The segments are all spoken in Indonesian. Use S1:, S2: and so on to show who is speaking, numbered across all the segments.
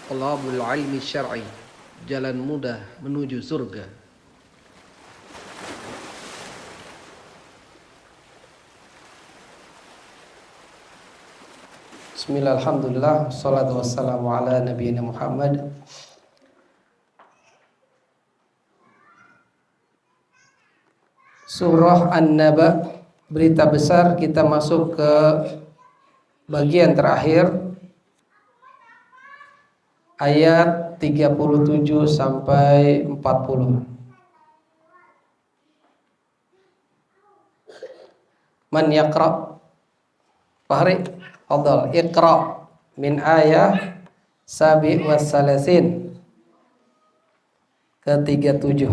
S1: Talabul ilmi syar'i, jalan mudah menuju surga.
S2: Bismillah, alhamdulillah, salatu wassalamu ala nabiyina Muhammad. Surah An-Naba, berita besar. Kita masuk ke bagian terakhir, ayat 37 sampai 40. Man yaqra? Fahri, fadhal, iqra min ayat sabi wa salasin ke 37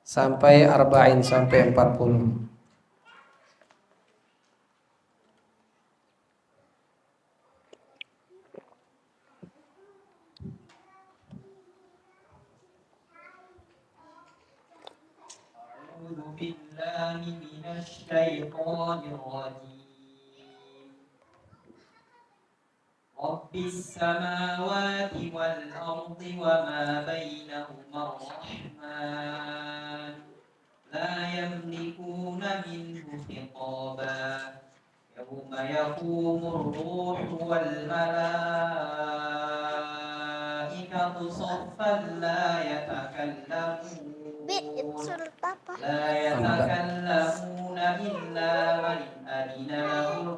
S2: sampai arba'in, sampai 40.
S3: أعوذ بالله من الشيطان الرجيم. رب السماوات والأرض وما بينهما الرحمن لا يملكون منه خطابا يوم يقوم الروح والملائكة صفا لا يتكلمون إلا من أذن له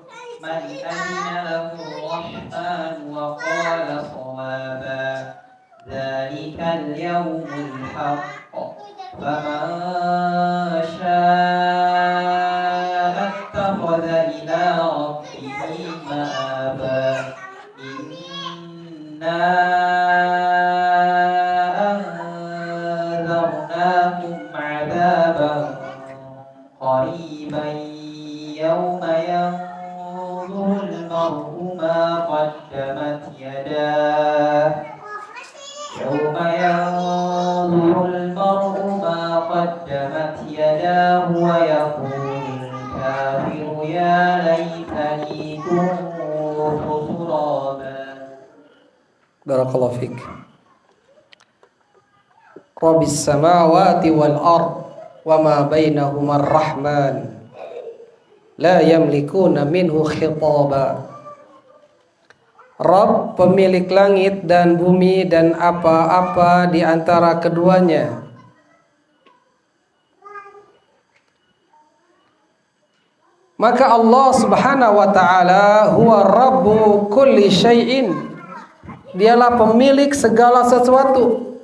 S3: الرحمن وقال صوابا ذلك اليوم الحق فمن شاء اتخذ إلى ربه مآبا إنا أنذرناكم عذابا قريبا يوم ينظر المرء ما قدمت يداه ويقول الكافر يا ليتني كنت ترابا.
S2: Barakallahu fiik. Rabbis samawati wal ard wa ma bainahuma ar-rahman la yamlikuna minhu khitaba. Rabb, pemilik langit dan bumi dan apa-apa di antara keduanya. Maka Allah Subhanahu wa taala huwa rabbu kulli syai'in. Dialah pemilik segala sesuatu.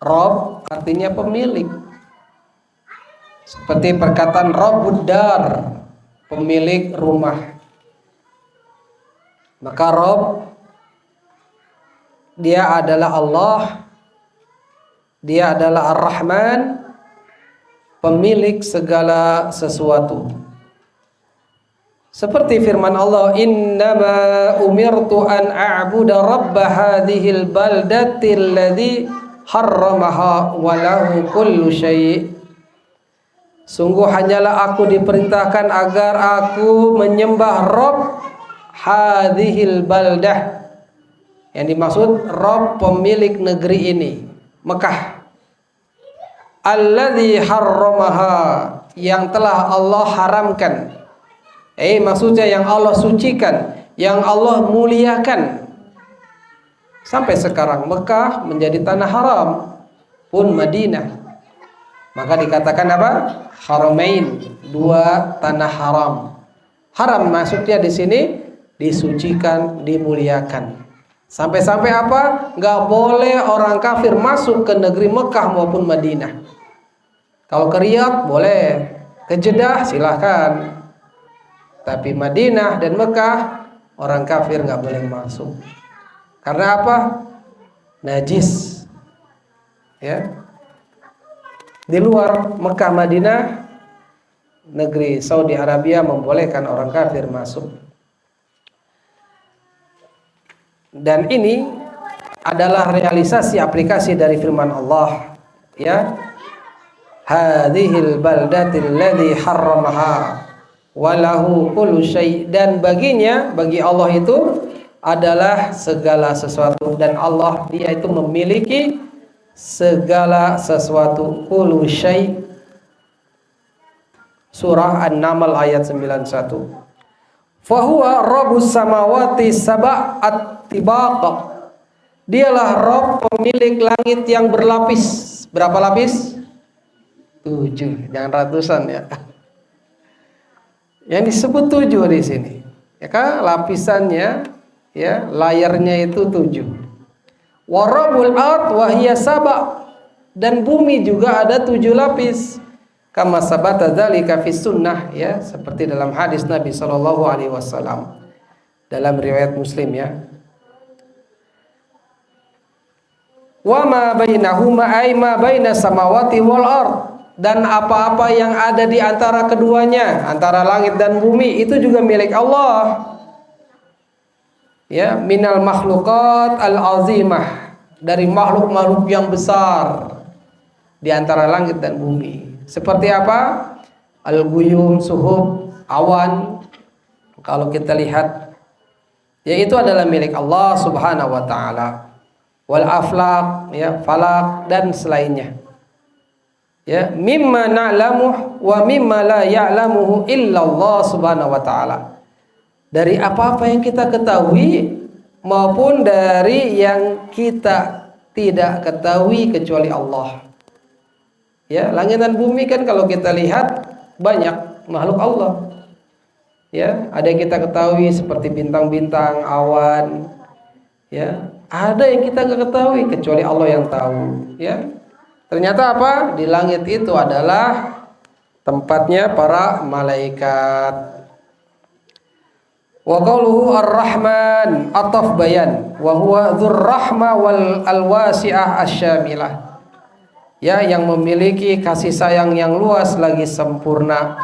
S2: Rabb artinya pemilik. Seperti perkataan Rabbud dar, pemilik rumah. Maka Rabb, dia adalah Allah, dia adalah Ar-Rahman, pemilik segala sesuatu. Seperti firman Allah, innama umirtu an a'budu rabb hadhil baldati alladhi harramaha wa lahu kullu syai'. Sungguh hanyalah aku diperintahkan agar aku menyembah Rabb hadhil baldah. Yang dimaksud Rabb pemilik negeri ini, Mekah. Alladzi harramaha, yang telah Allah haramkan. Maksudnya yang Allah sucikan, yang Allah muliakan. Sampai sekarang Mekah menjadi tanah haram, pun Madinah. Maka dikatakan apa? Haramain, dua tanah haram. Haram maksudnya di sini disucikan, dimuliakan. Sampai-sampai apa? Nggak boleh orang kafir masuk ke negeri Mekah maupun Madinah. Kalau ke Riyadh boleh, ke Jeddah silahkan. Tapi Madinah dan Mekah orang kafir nggak boleh masuk. Karena apa? Najis. Ya. Di luar Mekah, Madinah, negeri Saudi Arabia membolehkan orang kafir masuk. Dan ini adalah realisasi aplikasi dari firman Allah, ya. Hadhil baldatil ladzi harramaha walahu kullu syai', dan baginya, bagi Allah itu adalah segala sesuatu, dan Allah dia itu memiliki segala sesuatu. Kullu syai'. Surah An-Naml ayat 91. Fahuwa rabbus samawati sab'at tibaq. Dialah Rabb pemilik langit yang berlapis. Berapa lapis? 7, jangan ratusan ya. Yang disebut 7 di sini. Ya kan lapisannya ya, layarnya itu 7. Wa rabbul ard wa hiya sab'. Dan bumi juga ada 7 lapis. Kama sabata dzalika fi sunnah, ya, seperti dalam hadis Nabi sallallahu alaihi wasallam dalam riwayat Muslim, ya. Wa ma bainahuma ay ma baina samawati wal ard, dan apa-apa yang ada di antara keduanya, antara langit dan bumi, itu juga milik Allah. Ya, minal makhluqat al-azimah, dari makhluk-makhluk yang besar di antara langit dan bumi. Seperti apa? Al-Guyum, suhub, awan. Kalau kita lihat, yaitu adalah milik Allah Subhanahu wa taala. Wal aflaq, ya, falak dan selainnya. Ya, mimma na'lamuh wa mimma la ya'lamuhu illa Allah Subhanahu wa taala. Dari apa-apa yang kita ketahui maupun dari yang kita tidak ketahui kecuali Allah. Ya, langit dan bumi kan kalau kita lihat banyak makhluk Allah. Ya, ada yang kita ketahui seperti bintang-bintang, awan. Ya, ada yang kita nggak ketahui kecuali Allah yang tahu. Ya, ternyata apa? Di langit itu adalah tempatnya para malaikat. Wa qauluhu ar-Rahman ataf bayan wa huwa dzur rahma wal alwasi'ah asyamilah. Ya, yang memiliki kasih sayang yang luas lagi sempurna.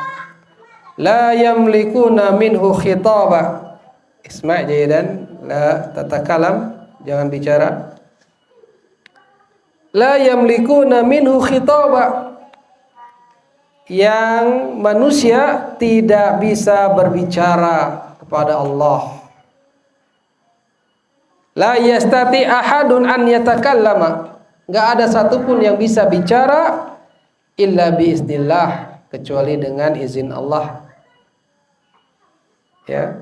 S2: La yamlikuna minhu khitaba. Isma' jayidan, la tatakalam, jangan bicara. La yamlikuna minhu khitaba. Yang manusia tidak bisa berbicara kepada Allah. La yastati ahadun an yatakallama. Nggak ada satupun yang bisa bicara illa biiznillah, kecuali dengan izin Allah. Ya,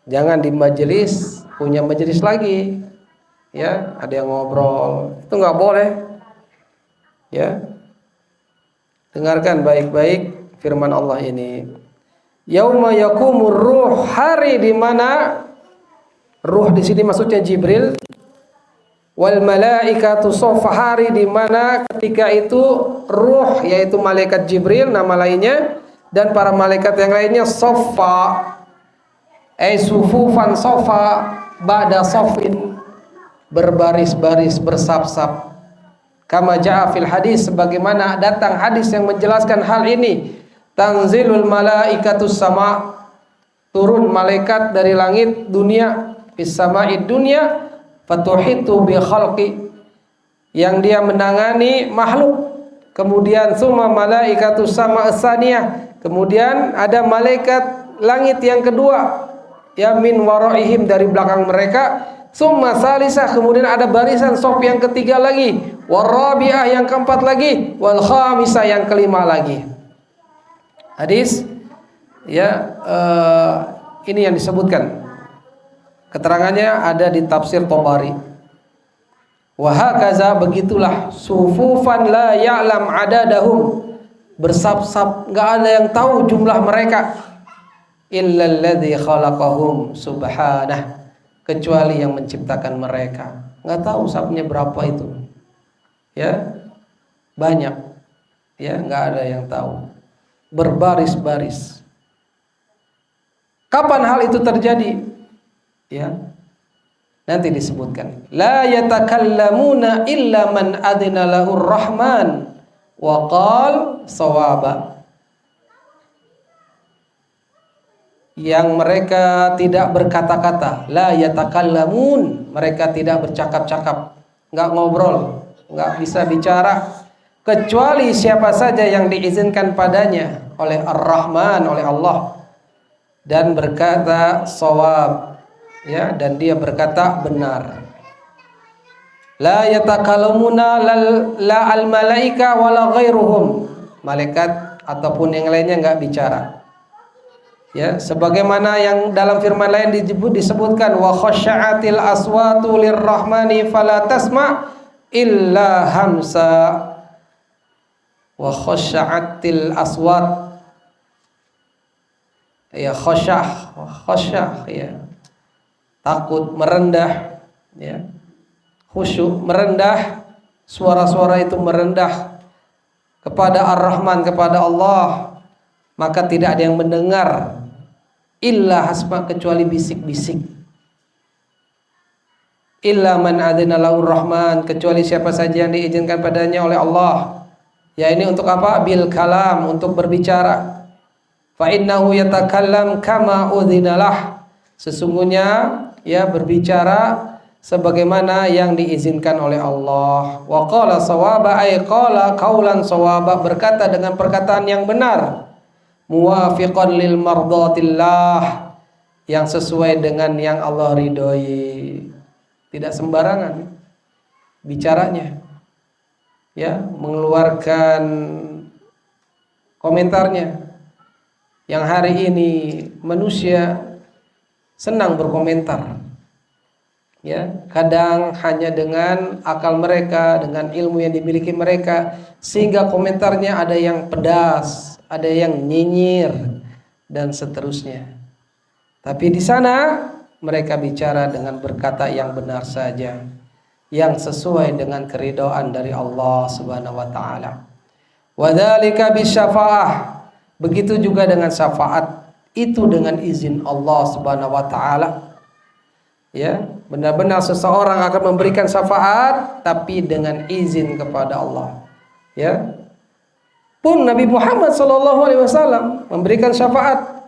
S2: jangan di majelis, punya majelis lagi, ya, ada yang ngobrol, itu nggak boleh. Ya, dengarkan baik-baik firman Allah ini. Yauma yakumur ruh, hari di mana ruh di sini maksudnya Jibril. Wal malaikatu sofa, hari di mana ketika itu ruh, yaitu malaikat Jibril nama lainnya, dan para malaikat yang lainnya sofa, sufufan sofa, ba'da sofin, berbaris-baris, bersap-sap. Kama ja'a fil hadis, sebagaimana datang hadis yang menjelaskan hal ini. Tanzilul malaikatus sama, turun malaikat dari langit dunia, fis sama'id dunia, fatuhitu bi khalqi, yang dia menangani makhluk. Kemudian summa malaikatus sama asaniyah, kemudian ada malaikat langit yang kedua, ya, min waraihim, dari belakang mereka. Summa salisah, kemudian ada barisan sop yang ketiga lagi, warabiah yang keempat lagi, wal khamisah yang kelima lagi. Hadis, ya, ini yang disebutkan. Keterangannya ada di tafsir Tabari. Wa hakaza, begitulah, sufufan la ya'lam adadahum, bersap-sap, enggak ada yang tahu jumlah mereka, illa alladzi khalaqahum subhanah, kecuali yang menciptakan mereka. Enggak tahu sapnya berapa itu. Ya, banyak. Ya, enggak ada yang tahu. Berbaris-baris. Kapan hal itu terjadi? Ya, nanti disebutkan. La yatakallamuna illa man adina lahur rahman wa qal sawaba. Yang mereka tidak berkata-kata, la yatakallamun, mereka tidak bercakap-cakap, enggak ngobrol, enggak bisa bicara, kecuali siapa saja yang diizinkan padanya oleh Ar-Rahman, oleh Allah, dan berkata sawab. ya, dan dia berkata benar. La yatakallamuna la al malaika wala ghairuhum. Malaikat ataupun yang lainnya enggak bicara. Ya, sebagaimana yang dalam firman lain disebutkan wa khasya'atil aswatu lirrahmani fala tasma' illa hamsa. Wa khasya'atil aswat, ya, khasyah ya, takut, merendah, ya, khusyuk, merendah, suara-suara itu merendah kepada Ar-Rahman, kepada Allah, maka tidak ada yang mendengar illa hasma, kecuali bisik-bisik. Illa man adzina lahu Rahman, kecuali siapa saja yang diizinkan padanya oleh Allah. Ya, ini untuk apa? Bil kalam, untuk berbicara. Fa innahu yatakallam kama udzinalah. Sesungguhnya ya berbicara sebagaimana yang diizinkan oleh Allah. Wa qala sawaba, ay qala qaulan sawaba, berkata dengan perkataan yang benar. Muwafiqan lil mardatillah, yang sesuai dengan yang Allah ridhoi. Tidak sembarangan bicaranya, ya, mengeluarkan komentarnya. Yang hari ini manusia senang berkomentar, ya, kadang hanya dengan akal mereka, dengan ilmu yang dimiliki mereka, sehingga komentarnya ada yang pedas, ada yang nyinyir, dan seterusnya. Tapi di sana mereka bicara dengan berkata yang benar saja, yang sesuai dengan keridhaan dari Allah Subhanahu wa taala. Wa dzalika bisyafa'ah, begitu juga dengan syafaat, itu dengan izin Allah Subhanahu wa taala. Ya, benar-benar seseorang akan memberikan syafaat tapi dengan izin kepada Allah. Ya. Pun Nabi Muhammad SAW memberikan syafaat.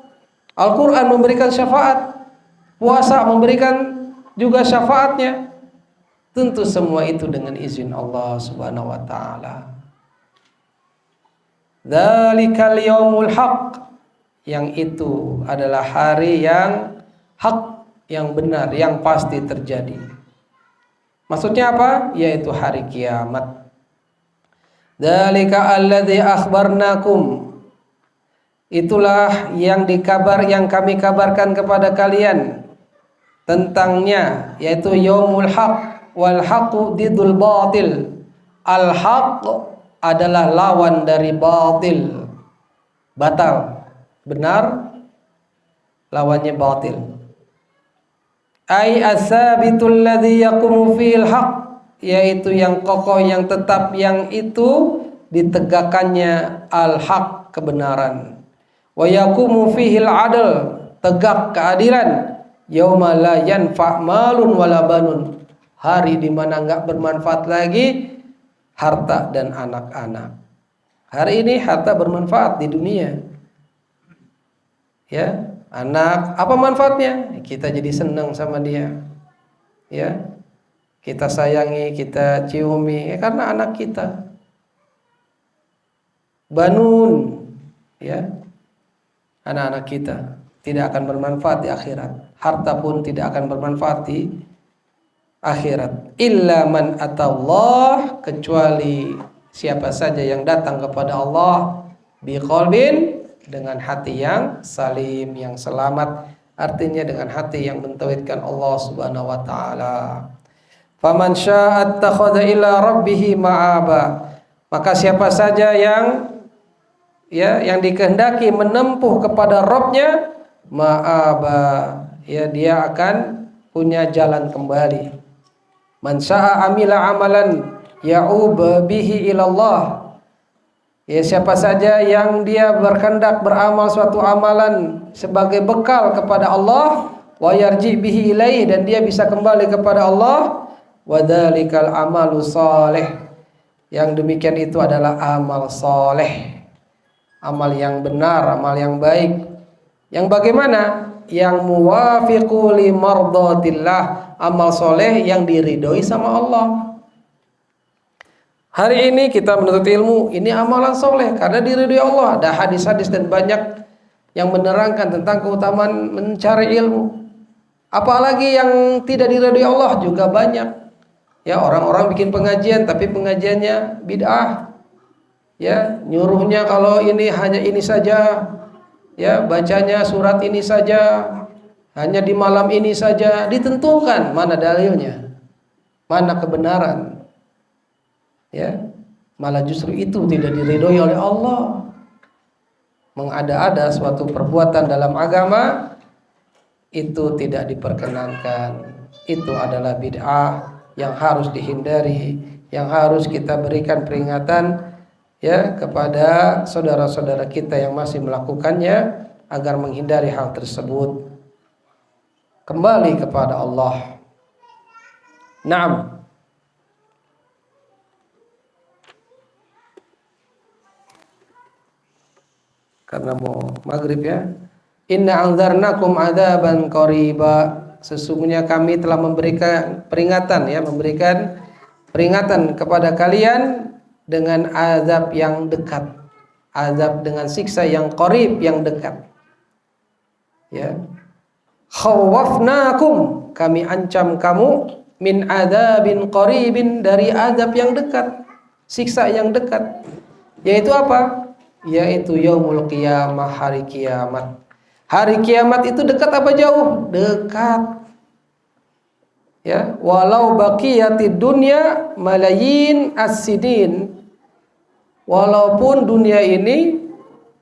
S2: Al-Quran memberikan syafaat. Puasa memberikan juga syafaatnya. Tentu semua itu dengan izin Allah Subhanahu wa taala. Dzalikal yaumul haq, yang itu adalah hari yang hak, yang benar, yang pasti terjadi. Maksudnya apa? Yaitu hari kiamat. Dzalika alladzi akhbarnakum, itulah yang kami kabarkan kepada kalian tentangnya, yaitu yaumul haq. Wal haqu didul batil. Al haq adalah lawan dari batil, batal. Benar lawannya batil. Ai asabitul ladzi yaqumu fil haq, yaitu yang kokoh, yang tetap, yang itu ditegakkannya al-haq, kebenaran. Wa yaqumu fihil adl, tegak keadilan. Yauma la yanfa' malun wala banun, hari di mana enggak bermanfaat lagi harta dan anak-anak. Hari ini harta bermanfaat di dunia. Ya, anak apa manfaatnya? Kita jadi senang sama dia. Ya. Kita sayangi, kita ciumi, karena anak kita. Banun, ya, anak-anak kita tidak akan bermanfaat di akhirat. Harta pun tidak akan bermanfaat di akhirat. Illa man atallah, kecuali siapa saja yang datang kepada Allah biqalbin, dengan hati yang salim, yang selamat. Artinya dengan hati yang mentauhidkan Allah Subhanahu wa taala. Faman syaa'a attakhadha ila rabbih ma'aba, maka siapa saja yang dikehendaki menempuh kepada Rabbnya, ma'aba, ya, dia akan punya jalan kembali. Man syaa'a amila amalan ya'ub bihi ilallah, ya, siapa saja yang dia berkehendak beramal suatu amalan sebagai bekal kepada Allah, wa yarji bihi ilaih, dan dia bisa kembali kepada Allah, wa dzalikal amalu shalih, yang demikian itu adalah amal saleh, amal yang benar, amal yang baik. Yang bagaimana? Yang muwafiqu li mardatillah, amal soleh yang diridhoi sama Allah. Hari ini kita menuntut ilmu, ini amalan soleh karena diridhoi Allah. Ada hadis-hadis dan banyak yang menerangkan tentang keutamaan mencari ilmu. Apalagi yang tidak diridhoi Allah juga banyak. Ya, orang-orang bikin pengajian tapi pengajiannya bid'ah. Ya, nyuruhnya kalau ini hanya ini saja. Ya, bacanya surat ini saja. Hanya di malam ini saja. Ditentukan mana dalilnya. Mana kebenaran. Ya. Malah justru itu tidak diridhoi oleh Allah. Mengada-ada suatu perbuatan dalam agama itu tidak diperkenankan. Itu adalah bid'ah yang harus dihindari, yang harus kita berikan peringatan ya kepada saudara-saudara kita yang masih melakukannya agar menghindari hal tersebut. Kembali kepada Allah. Naam. Karena mau maghrib ya. Inna anzarnakum adzaban qariba. Sesungguhnya kami telah memberikan peringatan ya, memberikan peringatan kepada kalian dengan azab yang dekat. Azab dengan siksa yang qarib, yang dekat. Ya. Khawafnakum, kami ancam kamu min adzabin qaribin, dari azab yang dekat, siksa yang dekat. Yaitu apa? Yaitu yaumul qiyamah, hari kiamat. Hari kiamat itu dekat apa jauh? Dekat. Ya, walau baqiyatid dunya malayin as-sidin. Walaupun dunia ini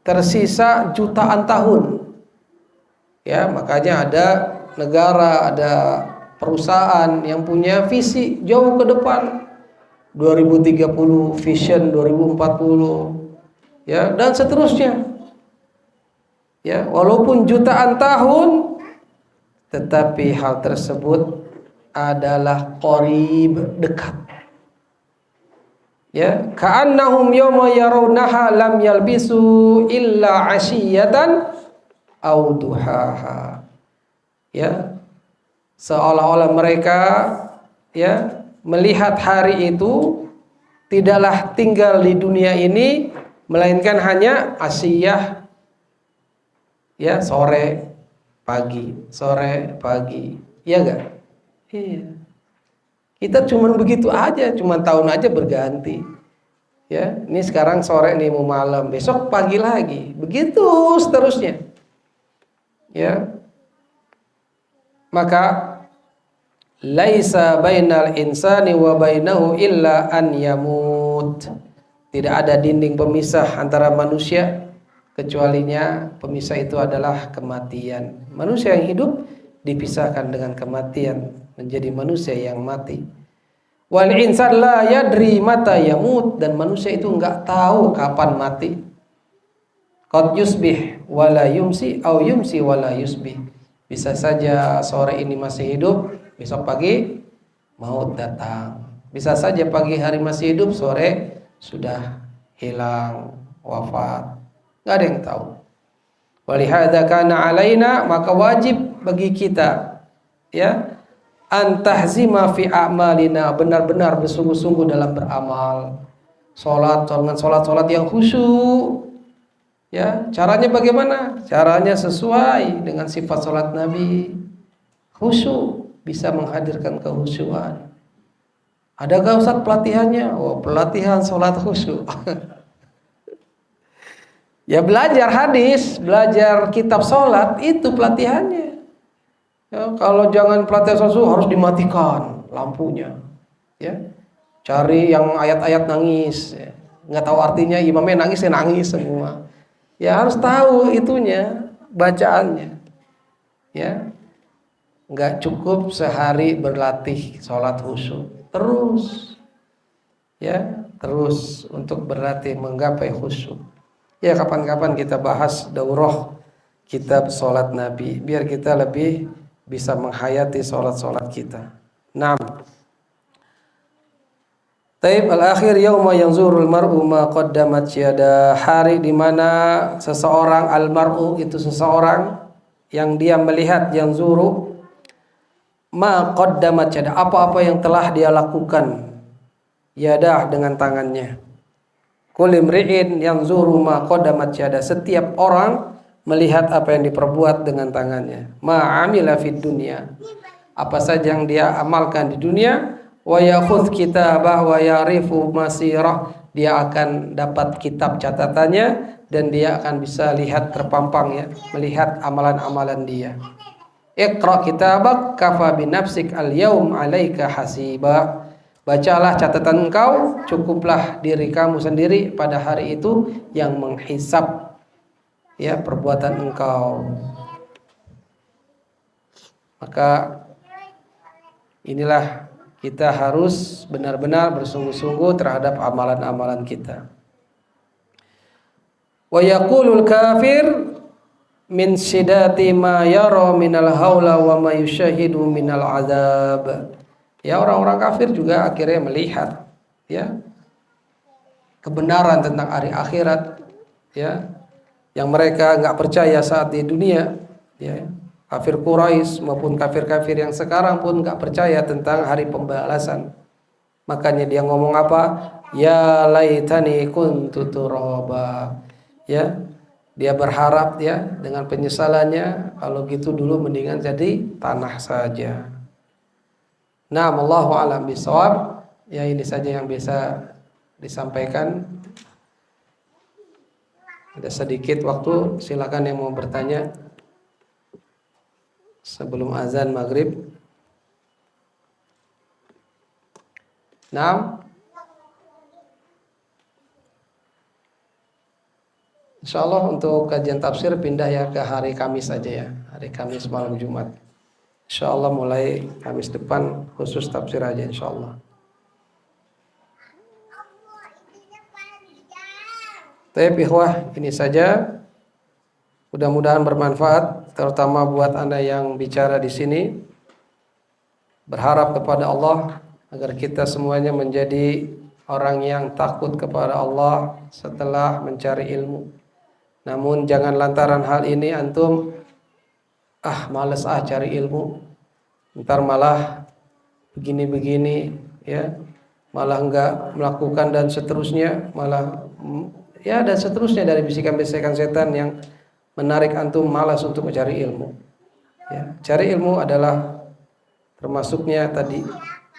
S2: tersisa jutaan tahun. Ya, makanya ada negara, ada perusahaan yang punya visi jauh ke depan. 2030, Vision 2040. Ya, dan seterusnya. Ya, walaupun jutaan tahun, tetapi hal tersebut adalah qarib, dekat. Ya, ka'annahum yawma yarawnaha lam yalbisu illa 'ashiyatan aw duhaha. Ya, seolah-olah mereka ya melihat hari itu tidaklah tinggal di dunia ini melainkan hanya asiyah, ya, sore pagi, iya gak? Iya. Kita cuman begitu aja, cuman tahun aja berganti. Ya, ini sekarang sore nih mau malam, besok pagi lagi, begitu seterusnya. Ya, maka laisa bainal insani wa bainahu illa an yamut. Tidak ada dinding pemisah antara manusia kecualinya pemisah itu adalah kematian. Manusia yang hidup dipisahkan dengan kematian, menjadi manusia yang mati. Wal insan la yadri mata yamut, dan manusia itu enggak tahu kapan mati. Qad yusbih wala yumsi au yumsi wala yusbih. Bisa saja sore ini masih hidup, besok pagi maut datang. Bisa saja pagi hari masih hidup, sore sudah hilang, wafat. Enggak ada yang tahu. Walihada kana alaina, maka wajib bagi kita ya antahzima fi a'malina, benar-benar bersungguh-sungguh dalam beramal. Salat yang khusyuk. Ya, caranya bagaimana? Caranya sesuai dengan sifat salat Nabi. Khusyuk, bisa menghadirkan kehusyuan. Adakah Ustaz pelatihannya? Oh, pelatihan salat khusyuk. Ya, belajar hadis, belajar kitab salat, itu pelatihannya. Ya, kalau jangan pelatihan khusyuk harus dimatikan lampunya. Ya. Cari yang ayat-ayat nangis, ya. Nggak tahu artinya, imamnya nangis, ya nangis semua. Ya, harus tahu itunya, bacaannya. Ya. Nggak cukup sehari berlatih salat khusyuk. Terus. Ya, terus untuk berlatih menggapai khusyuk. Ya, kapan-kapan kita bahas daurah kitab salat Nabi biar kita lebih bisa menghayati salat-salat kita. 6. Taib al-akhir yauma yanzurul mar'u ma qaddamat yada, hari di mana seseorang, al-mar'u itu seseorang yang dia melihat, yanzuru ma qaddamat yada, apa-apa yang telah dia lakukan, yadah dengan tangannya. Kulli mri'in yanzuru ma qaddamat yada, setiap orang melihat apa yang diperbuat dengan tangannya. Ma'amila fid dunya, apa saja yang dia amalkan di dunia, wa yakhudh kitabah wa ya'rifu masirah, dia akan dapat kitab catatannya dan dia akan bisa lihat terpampang ya, melihat amalan-amalan dia. Iqra kitabak kafa binafsik al-yaum 'alaika hasiba. Bacalah catatan engkau, cukuplah diri kamu sendiri pada hari itu yang menghisap ya perbuatan engkau. Maka inilah kita harus benar-benar bersungguh-sungguh terhadap amalan-amalan kita. Wa yaqulul kafir min sidati ma yara minal haula wa ma yushahidu minal azab. Ya, orang-orang kafir juga akhirnya melihat ya kebenaran tentang hari akhirat ya, yang mereka nggak percaya saat di dunia ya. Kafir Quraisy maupun kafir-kafir yang sekarang pun nggak percaya tentang hari pembalasan. Makanya dia ngomong apa? Ya laitani kuntu turaba. Ya, dia berharap ya dengan penyesalannya, kalau gitu dulu mendingan jadi tanah saja. Nah, wallahu a'lam bishawab. Ya, ini saja yang bisa disampaikan. Ada sedikit waktu, silakan yang mau bertanya sebelum azan maghrib. Nah, insyaallah untuk kajian tafsir pindah ya ke hari Kamis aja ya, hari Kamis malam Jumat. Insyaallah mulai Kamis depan khusus tafsir aja insyaallah. Baik ikhwah, ini saja. Mudah-mudahan bermanfaat, terutama buat Anda yang bicara di sini. Berharap kepada Allah agar kita semuanya menjadi orang yang takut kepada Allah setelah mencari ilmu. Namun jangan lantaran hal ini antum males cari ilmu, ntar malah begini-begini ya, malah enggak melakukan dan seterusnya, malah ya dan seterusnya dari bisikan-bisikan setan yang menarik antum malas untuk mencari ilmu. Ya, cari ilmu adalah termasuknya tadi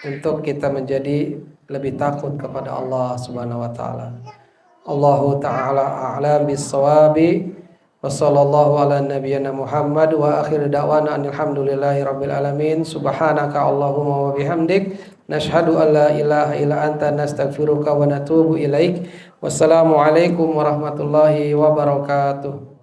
S2: untuk kita menjadi lebih takut kepada Allah Subhanahu wa taala. Allahu taala a'lam bis-shawabi. Wa sallallahu ala nabiyyina Muhammad wa akhir da'wana alhamdulillahi rabbil alamin. Subhanaka Allahumma wa bihamdik nashhadu an la ilaha illa anta nastaghfiruka wa natubu ilaik. Wassalamu alaikum warahmatullahi wabarakatuh.